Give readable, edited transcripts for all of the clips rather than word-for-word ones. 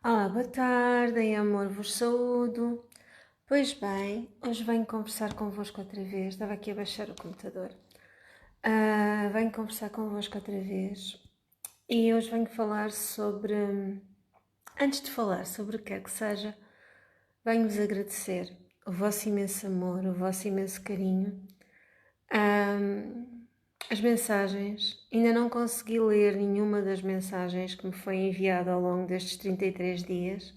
Olá, boa tarde, em amor vos saúdo. Pois bem, hoje venho conversar convosco outra vez. Estava aqui a baixar o computador. Venho conversar convosco outra vez. E hoje venho falar sobre. Antes de falar sobre o que quer que seja, venho-vos agradecer o vosso imenso amor, o vosso imenso carinho. As mensagens, ainda não consegui ler nenhuma das mensagens que me foi enviada ao longo destes 33 dias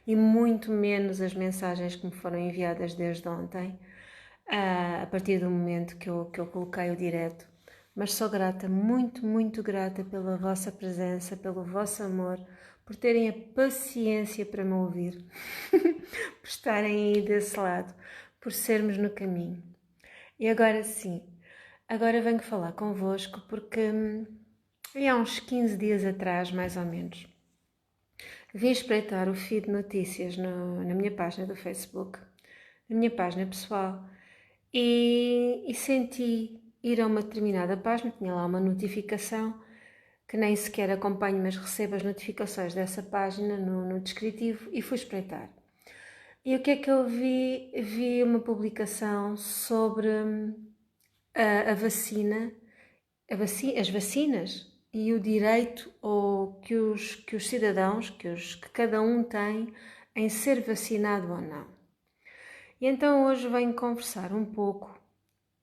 e muito menos as mensagens que me foram enviadas desde ontem, a partir do momento que eu coloquei o direto. Mas sou grata, muito, muito grata pela vossa presença, pelo vosso amor, por terem a paciência para me ouvir, por estarem aí desse lado, por sermos no caminho. E agora sim, agora venho falar convosco porque há uns 15 dias atrás, mais ou menos, vim espreitar o feed de notícias na minha página do Facebook, na minha página pessoal, e senti ir a uma determinada página, tinha lá uma notificação, que nem sequer acompanho, mas recebo as notificações dessa página no descritivo, e fui espreitar. E o que é que eu vi? Vi uma publicação sobre a vacina, as vacinas e o direito que os cidadãos, que cada um tem em ser vacinado ou não. E então hoje venho conversar um pouco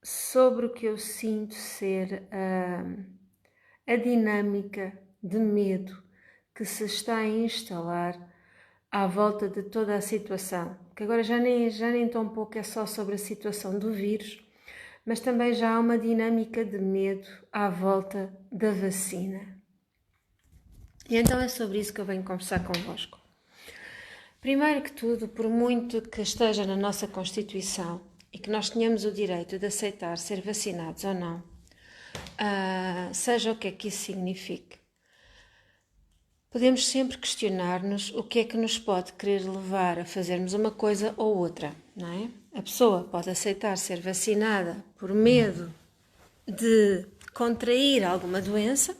sobre o que eu sinto ser a dinâmica de medo que se está a instalar à volta de toda a situação, que agora já nem tão pouco é só sobre a situação do vírus, mas também já há uma dinâmica de medo à volta da vacina. E então é sobre isso que eu venho conversar convosco. Primeiro que tudo, por muito que esteja na nossa Constituição e que nós tenhamos o direito de aceitar ser vacinados ou não, seja o que é que isso signifique, podemos sempre questionar-nos o que é que nos pode querer levar a fazermos uma coisa ou outra, não é? A pessoa pode aceitar ser vacinada por medo de contrair alguma doença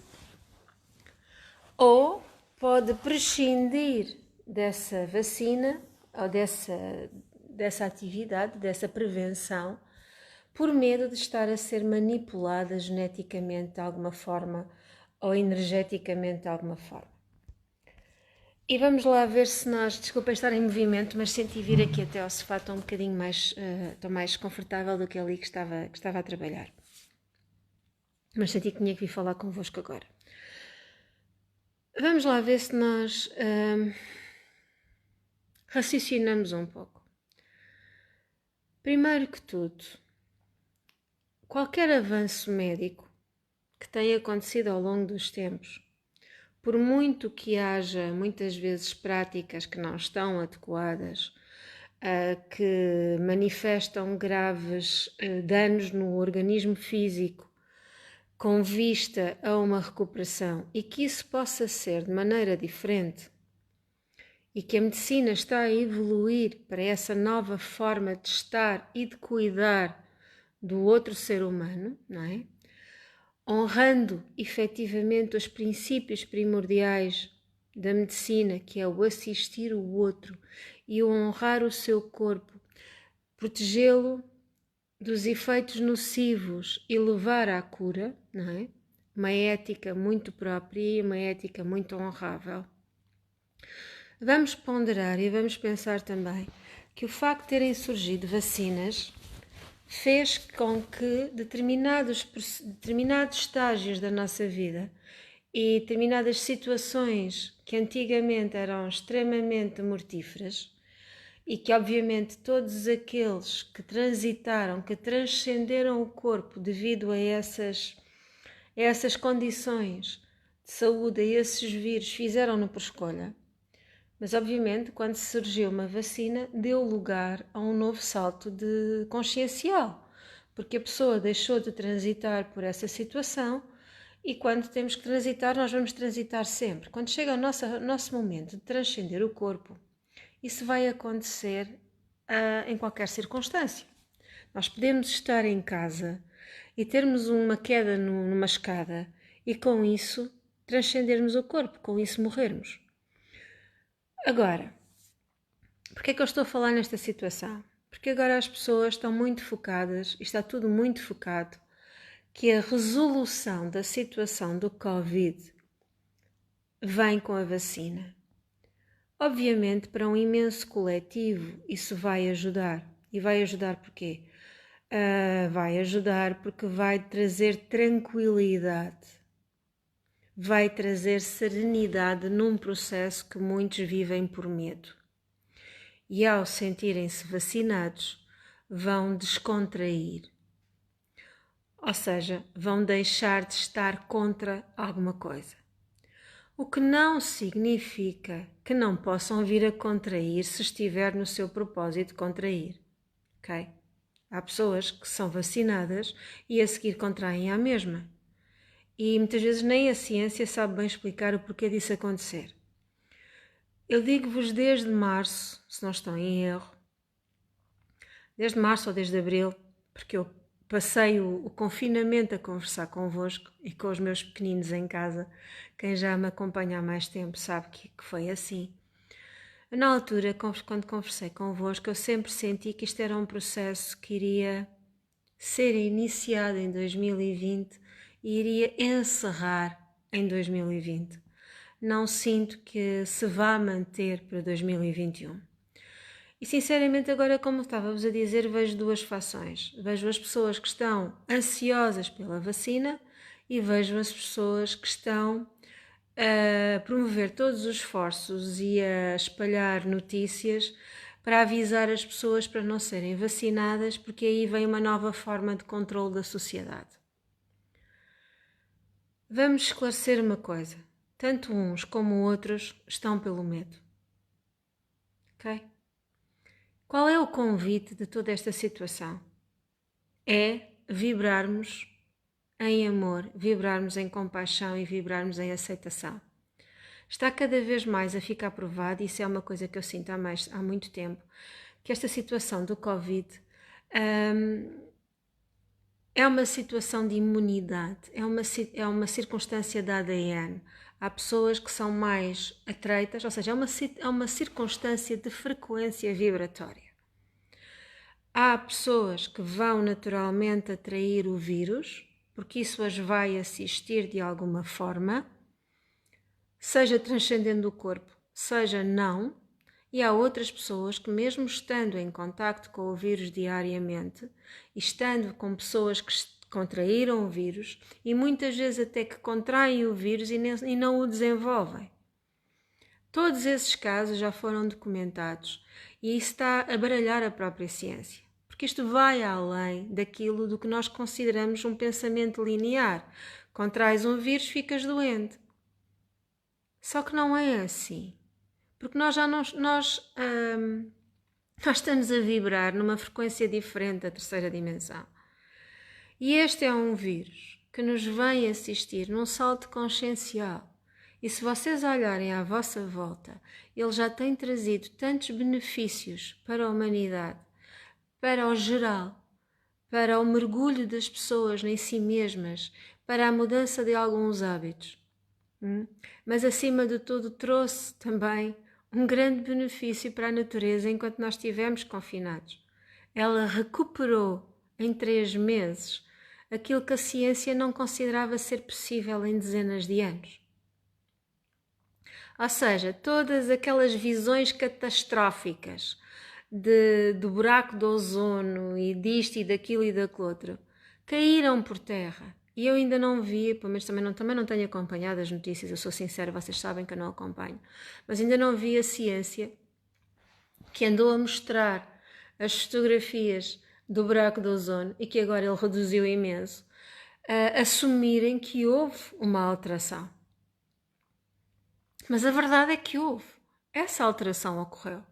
ou pode prescindir dessa vacina ou dessa atividade, dessa prevenção, por medo de estar a ser manipulada geneticamente de alguma forma ou energeticamente de alguma forma. E vamos lá ver se nós, desculpem estar em movimento, mas senti vir aqui até ao sofá, estou um bocadinho mais, estou mais confortável do que ali que estava a trabalhar. Mas senti que tinha que vir falar convosco agora. Vamos lá ver se nós raciocinamos um pouco. Primeiro que tudo, qualquer avanço médico que tenha acontecido ao longo dos tempos, por muito que haja muitas vezes práticas que não estão adequadas, que manifestam graves danos no organismo físico com vista a uma recuperação e que isso possa ser de maneira diferente e que a medicina está a evoluir para essa nova forma de estar e de cuidar do outro ser humano, não é? Honrando efetivamente os princípios primordiais da medicina, que é o assistir o outro e o honrar o seu corpo, protegê-lo dos efeitos nocivos e levar à cura, não é? Uma ética muito própria e uma ética muito honrável. Vamos ponderar e vamos pensar também que o facto de terem surgido vacinas fez com que determinados estágios da nossa vida e determinadas situações que antigamente eram extremamente mortíferas e que obviamente todos aqueles que transitaram, que transcenderam o corpo devido a essas condições de saúde, a esses vírus, fizeram-no por escolha. Mas obviamente quando surgiu uma vacina deu lugar a um novo salto de consciencial, porque a pessoa deixou de transitar por essa situação e quando temos que transitar, nós vamos transitar sempre. Quando chega o nosso momento de transcender o corpo, isso vai acontecer em qualquer circunstância. Nós podemos estar em casa e termos uma queda numa escada e com isso transcendermos o corpo, com isso morrermos. Agora, porque é que eu estou a falar nesta situação? Porque agora as pessoas estão muito focadas, e está tudo muito focado, que a resolução da situação do Covid vem com a vacina. Obviamente, para um imenso coletivo, isso vai ajudar. E vai ajudar porquê? Vai ajudar porque vai trazer tranquilidade, vai trazer serenidade num processo que muitos vivem por medo. E ao sentirem-se vacinados, vão descontrair. Ou seja, vão deixar de estar contra alguma coisa. O que não significa que não possam vir a contrair se estiver no seu propósito de contrair. Ok? Há pessoas que são vacinadas e a seguir contraem à mesma. E muitas vezes nem a ciência sabe bem explicar o porquê disso acontecer. Eu digo-vos desde março, se não estou em erro, desde março ou desde abril, porque eu passei o confinamento a conversar convosco e com os meus pequeninos em casa. Quem já me acompanha há mais tempo sabe que foi assim. Na altura, quando conversei convosco, eu sempre senti que isto era um processo que iria ser iniciado em 2020 e iria encerrar em 2020. Não sinto que se vá manter para 2021. E sinceramente agora, como estava-vos a dizer, vejo duas fações. Vejo as pessoas que estão ansiosas pela vacina e vejo as pessoas que estão a promover todos os esforços e a espalhar notícias para avisar as pessoas para não serem vacinadas, porque aí vem uma nova forma de controle da sociedade. Vamos esclarecer uma coisa. Tanto uns como outros estão pelo medo. Ok? Qual é o convite de toda esta situação? É vibrarmos em amor, vibrarmos em compaixão e vibrarmos em aceitação. Está cada vez mais a ficar provado, e isso é uma coisa que eu sinto há muito tempo, que esta situação do Covid é uma situação de imunidade, é uma circunstância da ADN. Há pessoas que são mais atreitas, ou seja, é uma circunstância de frequência vibratória. Há pessoas que vão naturalmente atrair o vírus, porque isso as vai assistir de alguma forma, seja transcendendo o corpo, seja não, e há outras pessoas que, mesmo estando em contacto com o vírus diariamente, e estando com pessoas que contraíram o vírus, e muitas vezes até que contraem o vírus e não o desenvolvem. Todos esses casos já foram documentados e isso está a baralhar a própria ciência, porque isto vai além daquilo do que nós consideramos um pensamento linear. Contrais um vírus, ficas doente. Só que não é assim, porque nós estamos a vibrar numa frequência diferente da terceira dimensão. E este é um vírus que nos vem assistir num salto consciencial. E se vocês olharem à vossa volta, ele já tem trazido tantos benefícios para a humanidade, para o geral, para o mergulho das pessoas em si mesmas, para a mudança de alguns hábitos. Mas acima de tudo trouxe também um grande benefício para a natureza enquanto nós estivemos confinados. Ela recuperou em 3 meses aquilo que a ciência não considerava ser possível em dezenas de anos. Ou seja, todas aquelas visões catastróficas do buraco do ozono e disto e daquilo e daquilo outro caíram por terra. E eu ainda não vi, pelo menos também não tenho acompanhado as notícias, eu sou sincera, vocês sabem que eu não acompanho, mas ainda não vi a ciência que andou a mostrar as fotografias do buraco do ozono e que agora ele reduziu imenso, assumirem que houve uma alteração. Mas a verdade é que houve. Essa alteração ocorreu.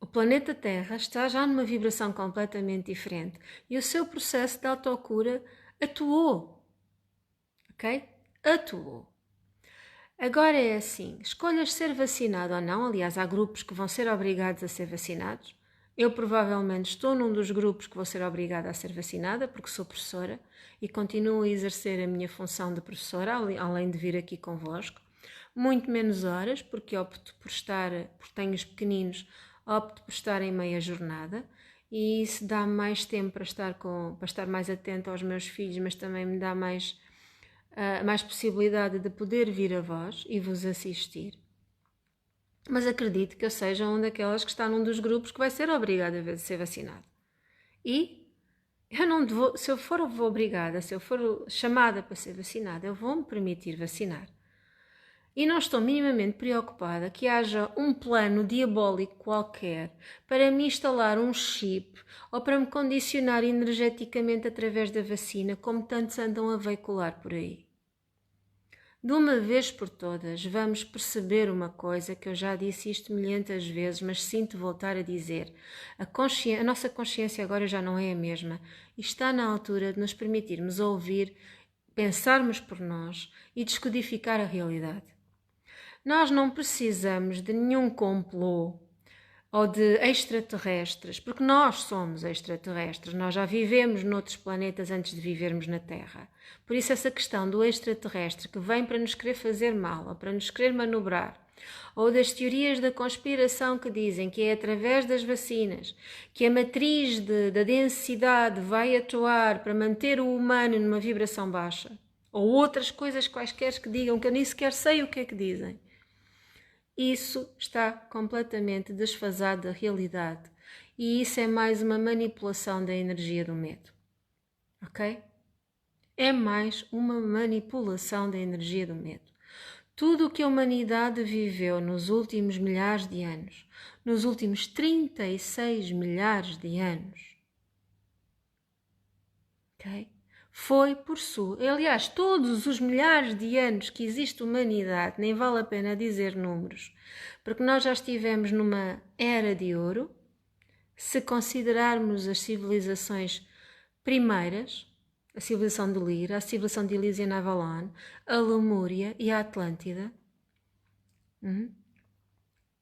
O planeta Terra está já numa vibração completamente diferente e o seu processo de autocura atuou. Ok? Atuou. Agora é assim, escolhas ser vacinado ou não, aliás há grupos que vão ser obrigados a ser vacinados. Eu provavelmente estou num dos grupos que vou ser obrigada a ser vacinada porque sou professora e continuo a exercer a minha função de professora, além de vir aqui convosco. muito menos horas, porque porque tenho os pequeninos, opto por estar em meia jornada, e isso dá-me mais tempo para estar mais atento aos meus filhos, mas também me dá mais possibilidade de poder vir a vós e vos assistir. Mas acredito que eu seja uma daquelas que está num dos grupos que vai ser obrigada a ser vacinado. E se eu for obrigada, se eu for chamada para ser vacinada, eu vou-me permitir vacinar. E não estou minimamente preocupada que haja um plano diabólico qualquer para me instalar um chip ou para me condicionar energeticamente através da vacina, como tantos andam a veicular por aí. De uma vez por todas, vamos perceber uma coisa que eu já disse isto milhentas vezes, mas sinto voltar a dizer. A nossa consciência agora já não é a mesma e está na altura de nos permitirmos ouvir, pensarmos por nós e descodificar a realidade. Nós não precisamos de nenhum complô ou de extraterrestres, porque nós somos extraterrestres, nós já vivemos noutros planetas antes de vivermos na Terra. Por isso essa questão do extraterrestre que vem para nos querer fazer mal ou para nos querer manobrar, ou das teorias da conspiração que dizem que é através das vacinas que a matriz da densidade vai atuar para manter o humano numa vibração baixa, ou outras coisas quaisquer que digam, que eu nem sequer sei o que é que dizem. Isso está completamente desfasado da realidade e isso é mais uma manipulação da energia do medo, ok? É mais uma manipulação da energia do medo. Tudo o que a humanidade viveu nos últimos milhares de anos, nos últimos 36 milhares de anos, ok? Foi por sua. Aliás, todos os milhares de anos que existe humanidade, nem vale a pena dizer números, porque nós já estivemos numa era de ouro, se considerarmos as civilizações primeiras, a civilização de Lira, a civilização de Elísia e Avalon, a Lemúria e a Atlântida.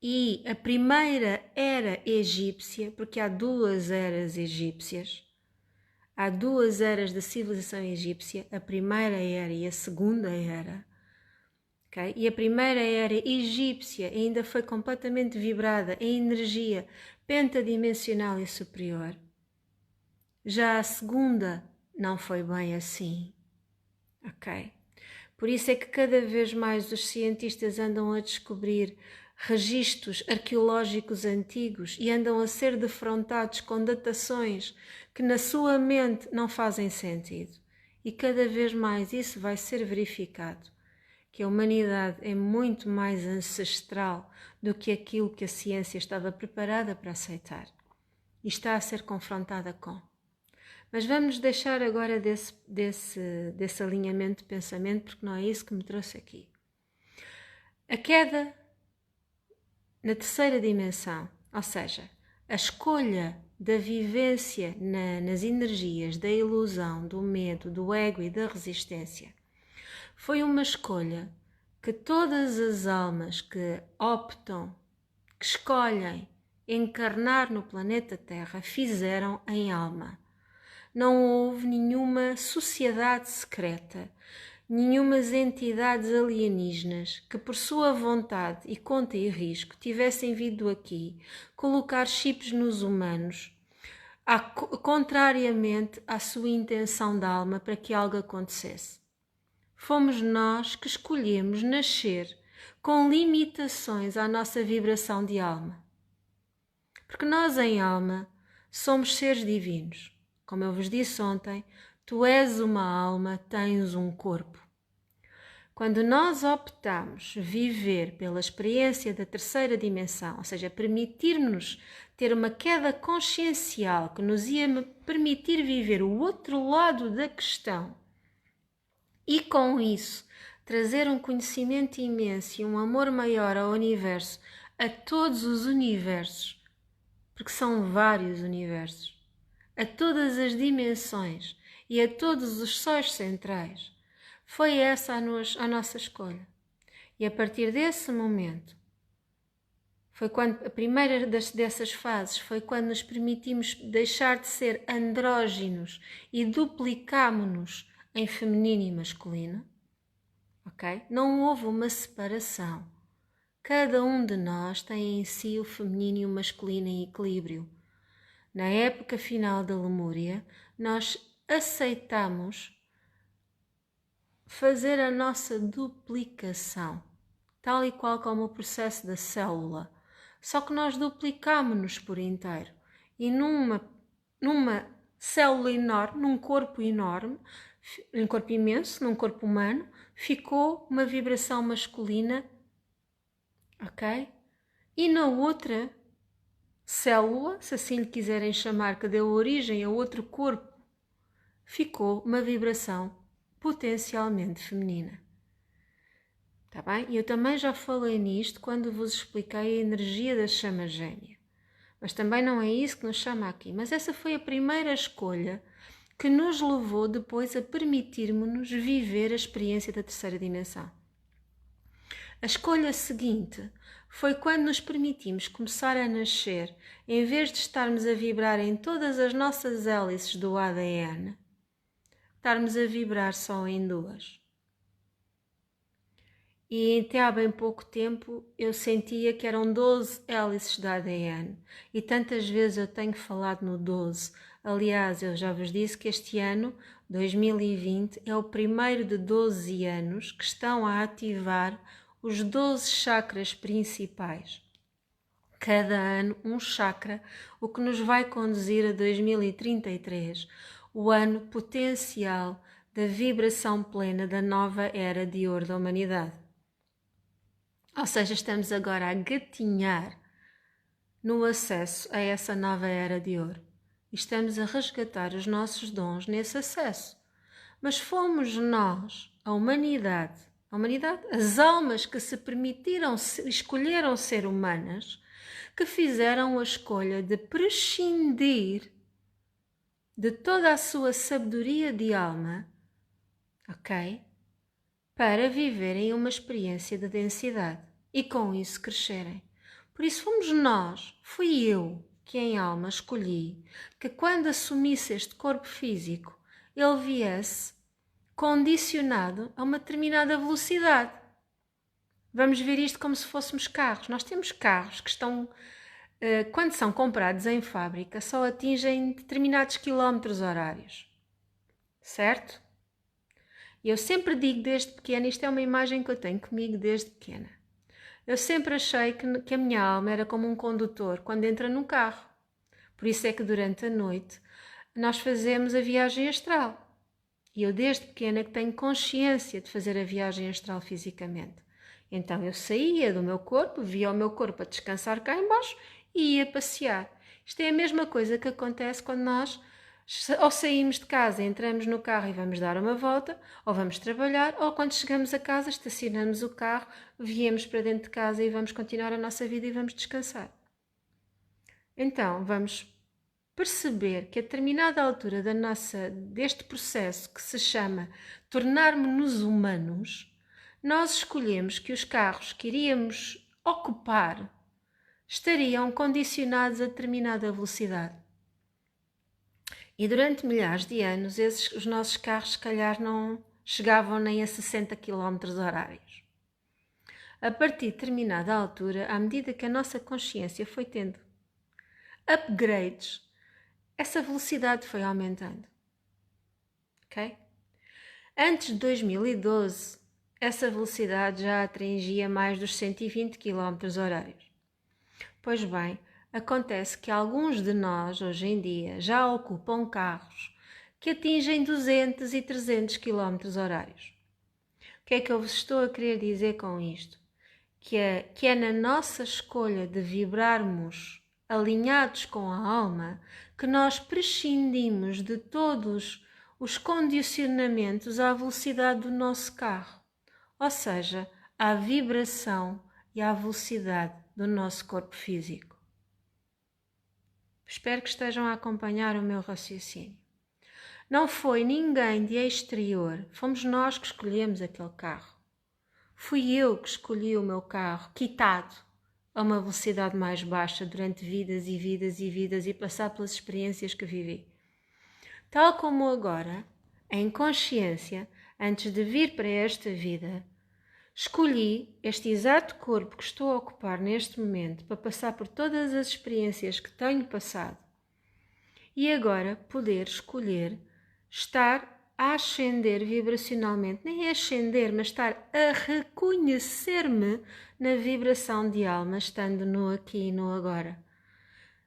E a primeira era egípcia, porque há duas eras egípcias. Há duas eras da civilização egípcia, a primeira era e a segunda era. Okay? E a primeira era egípcia ainda foi completamente vibrada em energia pentadimensional e superior. Já a segunda não foi bem assim. Ok? Por isso é que cada vez mais os cientistas andam a descobrir registros arqueológicos antigos e andam a ser defrontados com datações que na sua mente não fazem sentido. E cada vez mais isso vai ser verificado, que a humanidade é muito mais ancestral do que aquilo que a ciência estava preparada para aceitar e está a ser confrontada com. Mas vamos deixar agora desse alinhamento de pensamento, porque não é isso que me trouxe aqui. A queda na terceira dimensão, ou seja, a escolha da vivência nas energias da ilusão, do medo, do ego e da resistência, foi uma escolha que todas as almas que optam, que escolhem encarnar no planeta Terra, fizeram em alma. Não houve nenhuma sociedade secreta, nenhumas entidades alienígenas que por sua vontade e conta e risco tivessem vindo aqui colocar chips nos humanos, contrariamente à sua intenção da alma para que algo acontecesse. Fomos nós que escolhemos nascer com limitações à nossa vibração de alma. Porque nós em alma somos seres divinos. Como eu vos disse ontem, tu és uma alma, tens um corpo. Quando nós optamos viver pela experiência da terceira dimensão, ou seja, permitirmos ter uma queda consciencial que nos ia permitir viver o outro lado da questão e com isso trazer um conhecimento imenso e um amor maior ao universo, a todos os universos, porque são vários universos, a todas as dimensões e a todos os sóis centrais, foi essa a nossa escolha. E a partir desse momento, foi quando a primeira dessas fases foi quando nos permitimos deixar de ser andróginos e duplicámo-nos em feminino e masculino, ok? Não houve uma separação. Cada um de nós tem em si o feminino e o masculino em equilíbrio. Na época final da Lemúria, nós aceitamos fazer a nossa duplicação, tal e qual como o processo da célula. Só que nós duplicámo-nos por inteiro. E numa célula enorme, num corpo enorme, um corpo imenso, num corpo humano, ficou uma vibração masculina, ok? E na outra célula, se assim lhe quiserem chamar, que deu origem a outro corpo, ficou uma vibração potencialmente feminina. Está bem? E eu também já falei nisto quando vos expliquei a energia da chama gêmea. Mas também não é isso que nos chama aqui. Mas essa foi a primeira escolha que nos levou depois a permitirmos-nos viver a experiência da terceira dimensão. A escolha seguinte foi quando nos permitimos começar a nascer, em vez de estarmos a vibrar em todas as nossas hélices do ADN, estarmos a vibrar só em duas. E até há bem pouco tempo eu sentia que eram 12 hélices de ADN. E tantas vezes eu tenho falado no 12. Aliás, eu já vos disse que este ano, 2020, é o primeiro de 12 anos que estão a ativar os 12 chakras principais. Cada ano um chakra, o que nos vai conduzir a 2033, o ano potencial da vibração plena da nova era de ouro da humanidade. Ou seja, estamos agora a gatinhar no acesso a essa nova era de ouro. E estamos a resgatar os nossos dons nesse acesso. Mas fomos nós, a humanidade, as almas que se permitiram, escolheram ser humanas, que fizeram a escolha de prescindir de toda a sua sabedoria de alma, ok? Para viverem uma experiência de densidade e com isso crescerem. Por isso fomos nós, fui eu que em alma escolhi que quando assumisse este corpo físico ele viesse condicionado a uma determinada velocidade. Vamos ver isto como se fôssemos carros. Nós temos carros que estão, quando são comprados em fábrica, só atingem determinados quilómetros horários. Certo? E eu sempre digo desde pequena, isto é uma imagem que eu tenho comigo desde pequena. Eu sempre achei que a minha alma era como um condutor quando entra num carro. Por isso é que durante a noite nós fazemos a viagem astral. E eu desde pequena que tenho consciência de fazer a viagem astral fisicamente. Então eu saía do meu corpo, via o meu corpo a descansar cá em baixo e ia passear. Isto é a mesma coisa que acontece quando nós ou saímos de casa, entramos no carro e vamos dar uma volta, ou vamos trabalhar, ou quando chegamos a casa, estacionamos o carro, viemos para dentro de casa e vamos continuar a nossa vida e vamos descansar. Então, vamos perceber que a determinada altura deste processo que se chama tornarmos-nos humanos, nós escolhemos que os carros que iríamos ocupar estariam condicionados a determinada velocidade. E durante milhares de anos, os nossos carros, se calhar, não chegavam nem a 60 km horários. A partir de determinada altura, à medida que a nossa consciência foi tendo upgrades, essa velocidade foi aumentando. Ok? Antes de 2012, essa velocidade já atingia mais dos 120 km horários. Pois bem, acontece que alguns de nós, hoje em dia, já ocupam carros que atingem 200 e 300 km horários. O que é que eu vos estou a querer dizer com isto? Que é na nossa escolha de vibrarmos alinhados com a alma que nós prescindimos de todos os condicionamentos à velocidade do nosso carro, ou seja, à vibração e à velocidade do nosso corpo físico. Espero que estejam a acompanhar o meu raciocínio. Não foi ninguém de exterior, fomos nós que escolhemos aquele carro. Fui eu que escolhi o meu carro, quitado a uma velocidade mais baixa durante vidas e vidas e vidas e passar pelas experiências que vivi. Tal como agora, em consciência, antes de vir para esta vida, Escolhi este exato corpo que estou a ocupar neste momento para passar por todas as experiências que tenho passado e agora poder escolher estar a ascender vibracionalmente, nem é ascender, mas estar a reconhecer-me na vibração de alma, estando no aqui e no agora.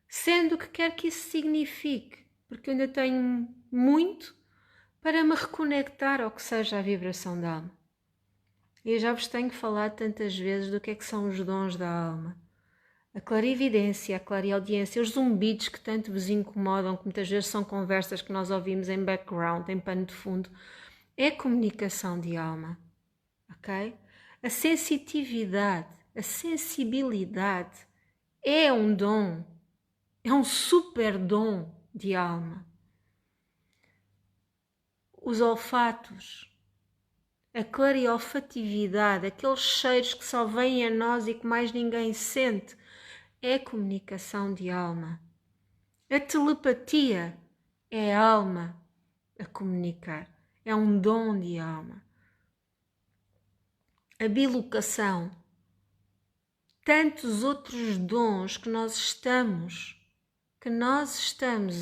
Sendo o que quer que isso signifique, porque eu ainda tenho muito para me reconectar ao que seja a vibração da alma. E eu já vos tenho falado tantas vezes do que é que são os dons da alma. A clarividência, a clareaudiência, os zumbidos que tanto vos incomodam, que muitas vezes são conversas que nós ouvimos em background, em pano de fundo, é comunicação de alma, ok? A sensitividade, a sensibilidade é um dom, é um super dom de alma. Os olfatos, a clareolfatividade, aqueles cheiros que só vêm a nós e que mais ninguém sente, é comunicação de alma. A telepatia é a alma a comunicar, é um dom de alma. A bilocação, tantos outros dons que nós estamos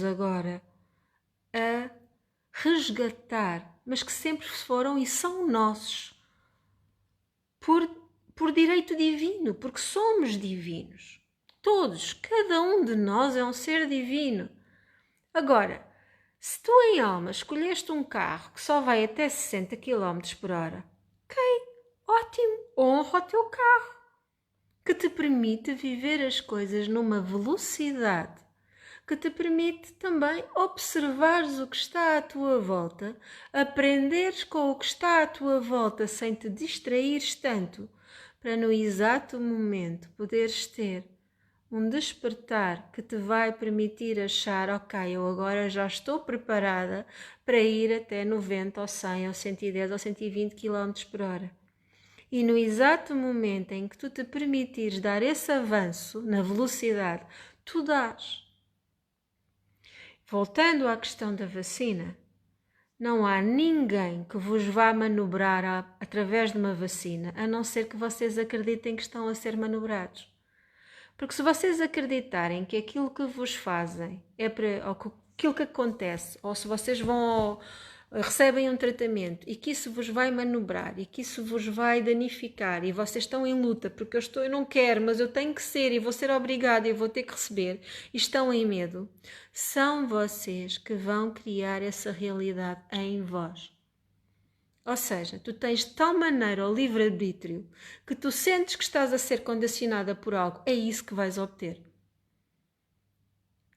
agora a resgatar, mas que sempre foram e são nossos, por direito divino, porque somos divinos. Todos, cada um de nós é um ser divino. Agora, se tu em alma escolheste um carro que só vai até 60 km por hora, ok, ótimo, honra o teu carro, que te permite viver as coisas numa velocidade, que te permite também observares o que está à tua volta, aprenderes com o que está à tua volta sem te distraires tanto, para no exato momento poderes ter um despertar que te vai permitir achar, ok, eu agora já estou preparada para ir até 90 ou 100 ou 110 ou 120 km por hora. E no exato momento em que tu te permitires dar esse avanço na velocidade, tu dás. Voltando à questão da vacina, não há ninguém que vos vá manobrar através de uma vacina, a não ser que vocês acreditem que estão a ser manobrados. Porque se vocês acreditarem que aquilo que vos fazem é para, ou aquilo que acontece, ou se vocês recebem um tratamento e que isso vos vai manobrar e que isso vos vai danificar e vocês estão em luta porque eu não quero, mas eu tenho que ser e vou ser obrigada e vou ter que receber e estão em medo, são vocês que vão criar essa realidade em vós. Ou seja, tu tens de tal maneira o livre-arbítrio que tu sentes que estás a ser condicionada por algo, é isso que vais obter.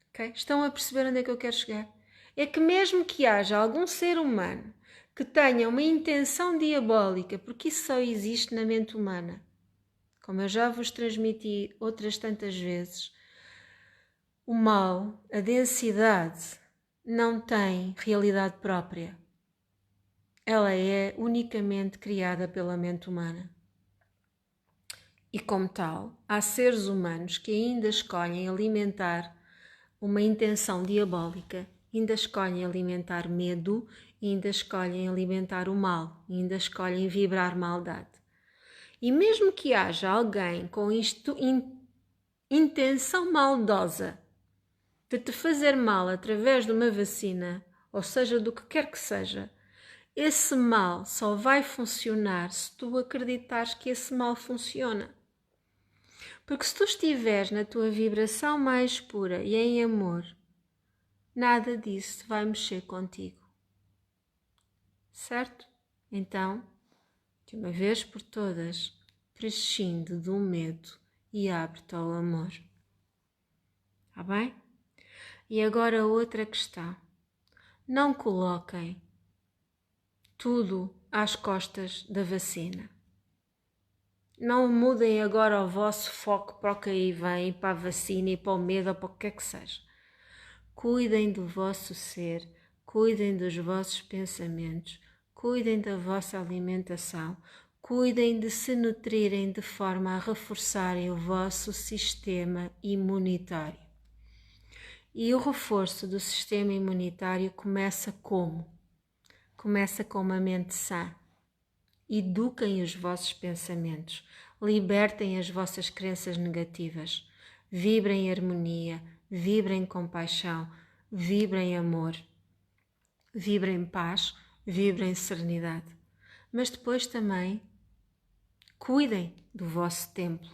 Okay? Estão a perceber onde é que eu quero chegar? É que mesmo que haja algum ser humano que tenha uma intenção diabólica, porque isso só existe na mente humana, como eu já vos transmiti outras tantas vezes, o mal, a densidade, não tem realidade própria. Ela é unicamente criada pela mente humana. E como tal, há seres humanos que ainda escolhem alimentar uma intenção diabólica, ainda escolhem alimentar medo, ainda escolhem alimentar o mal, ainda escolhem vibrar maldade. E mesmo que haja alguém com intenção maldosa de te fazer mal através de uma vacina, ou seja, do que quer que seja, esse mal só vai funcionar se tu acreditares que esse mal funciona. Porque se tu estiveres na tua vibração mais pura e em amor, nada disso vai mexer contigo. Certo? Então, de uma vez por todas, prescinde do medo e abre-te ao amor. Está bem? E agora outra questão. Não coloquem tudo às costas da vacina. Não mudem agora o vosso foco para o que aí vem, para a vacina e para o medo ou para o que quer que seja. Cuidem do vosso ser, cuidem dos vossos pensamentos, cuidem da vossa alimentação, cuidem de se nutrirem de forma a reforçarem o vosso sistema imunitário. E o reforço do sistema imunitário começa como? Começa com uma mente sã. Eduquem os vossos pensamentos. Libertem as vossas crenças negativas. Vibrem harmonia, vibrem compaixão, vibrem amor, vibrem paz, vibrem serenidade. Mas depois também cuidem do vosso templo.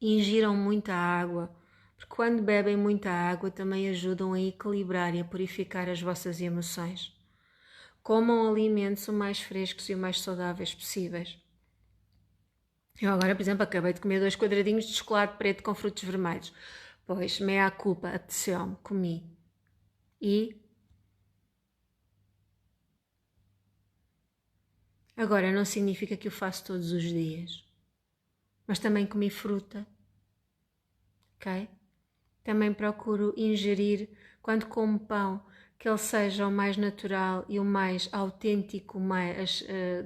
Ingiram muita água, porque quando bebem muita água também ajudam a equilibrar e a purificar as vossas emoções. Comam alimentos o mais frescos e o mais saudáveis possíveis. Eu agora, por exemplo, acabei de comer 2 quadradinhos de chocolate preto com frutos vermelhos. Pois, meia culpa, apeteceu-me, comi. E agora não significa que o faço todos os dias. Mas também comi fruta. Ok? Também procuro ingerir, quando como pão, que ele seja o mais natural e o mais autêntico,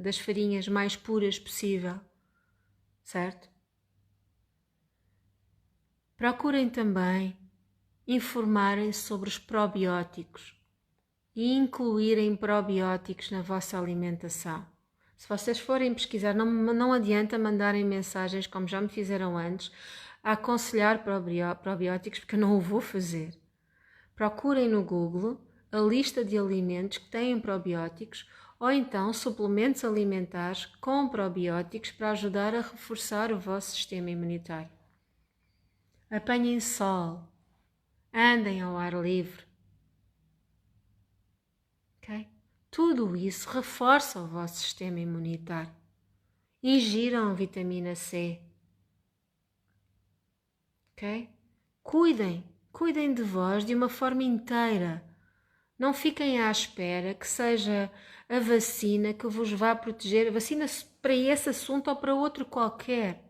das farinhas mais puras possível. Certo? Procurem também informarem-se sobre os probióticos e incluírem probióticos na vossa alimentação. Se vocês forem pesquisar, não adianta mandarem mensagens, como já me fizeram antes, a aconselhar probióticos, porque eu não o vou fazer. Procurem no Google a lista de alimentos que têm probióticos ou então suplementos alimentares com probióticos para ajudar a reforçar o vosso sistema imunitário. Apanhem sol, andem ao ar livre. Okay? Tudo isso reforça o vosso sistema imunitário. Ingiram vitamina C. Okay? Cuidem de vós de uma forma inteira. Não fiquem à espera que seja a vacina que vos vá proteger, a vacina para esse assunto ou para outro qualquer.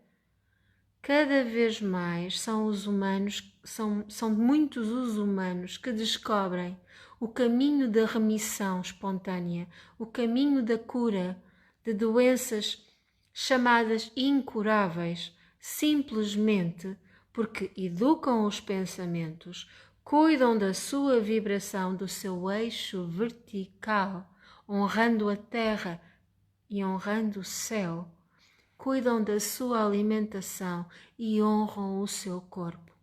Cada vez mais são os humanos, são muitos os humanos que descobrem o caminho da remissão espontânea, o caminho da cura de doenças chamadas incuráveis, simplesmente porque educam os pensamentos, cuidam da sua vibração, do seu eixo vertical, honrando a terra e honrando o céu. Cuidam da sua alimentação e honram o seu corpo.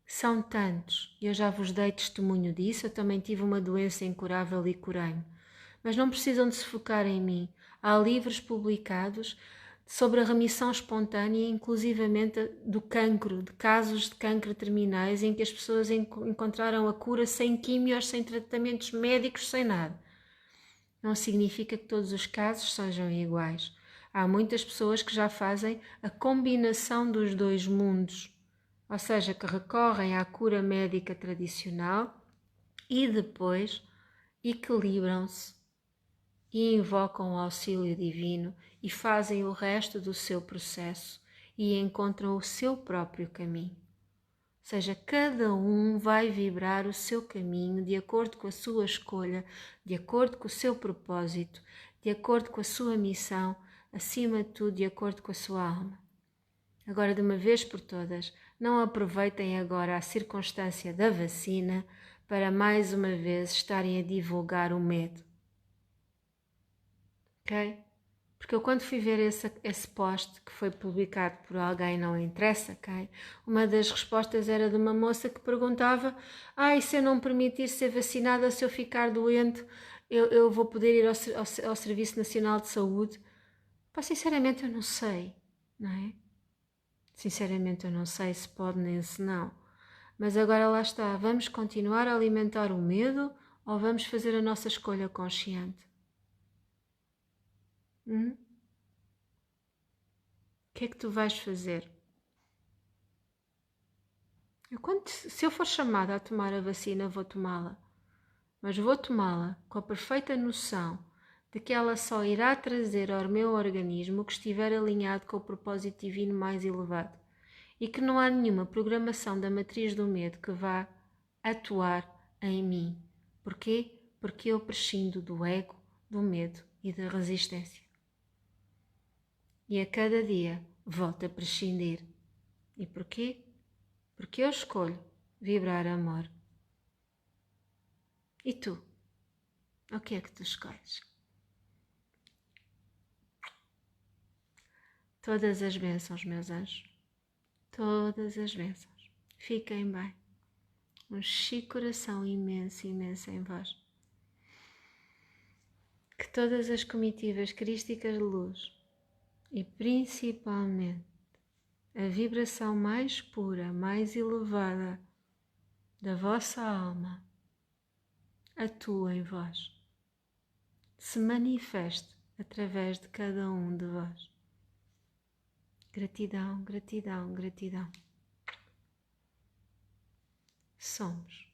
São tantos, e eu já vos dei testemunho disso, eu também tive uma doença incurável e curei-me. Mas não precisam de se focar em mim. Há livros publicados sobre a remissão espontânea, inclusivamente do cancro, de casos de cancro terminais em que as pessoas encontraram a cura sem químios, sem tratamentos médicos, sem nada. Não significa que todos os casos sejam iguais. Há muitas pessoas que já fazem a combinação dos dois mundos, ou seja, que recorrem à cura médica tradicional e depois equilibram-se e invocam o auxílio divino e fazem o resto do seu processo e encontram o seu próprio caminho. Ou seja, cada um vai vibrar o seu caminho de acordo com a sua escolha, de acordo com o seu propósito, de acordo com a sua missão, acima de tudo, de acordo com a sua alma. Agora, de uma vez por todas, não aproveitem agora a circunstância da vacina para mais uma vez estarem a divulgar o medo. Ok? Porque eu quando fui ver esse post que foi publicado por alguém, não interessa quem, uma das respostas era de uma moça que perguntava: e se eu não permitir ser vacinada, se eu ficar doente, eu vou poder ir ao Serviço Nacional de Saúde? Pá, sinceramente eu não sei, não é? Sinceramente eu não sei se pode nem se não. Mas agora lá está, vamos continuar a alimentar o medo ou vamos fazer a nossa escolha consciente? O que é que tu vais fazer? Se eu for chamada a tomar a vacina, vou tomá-la. Mas vou tomá-la com a perfeita noção de que ela só irá trazer ao meu organismo o que estiver alinhado com o propósito divino mais elevado. E que não há nenhuma programação da matriz do medo que vá atuar em mim. Porquê? Porque eu prescindo do ego, do medo e da resistência. E a cada dia volto a prescindir. E porquê? Porque eu escolho vibrar amor. E tu? O que é que tu escolhes? todas as bênçãos, meus anjos, todas as bênçãos. Fiquem bem. Um chique coração imenso, imenso em vós. Que todas as comitivas crísticas de luz e principalmente a vibração mais pura, mais elevada da vossa alma atua em vós, se manifeste através de cada um de vós. Gratidão, gratidão, gratidão. Somos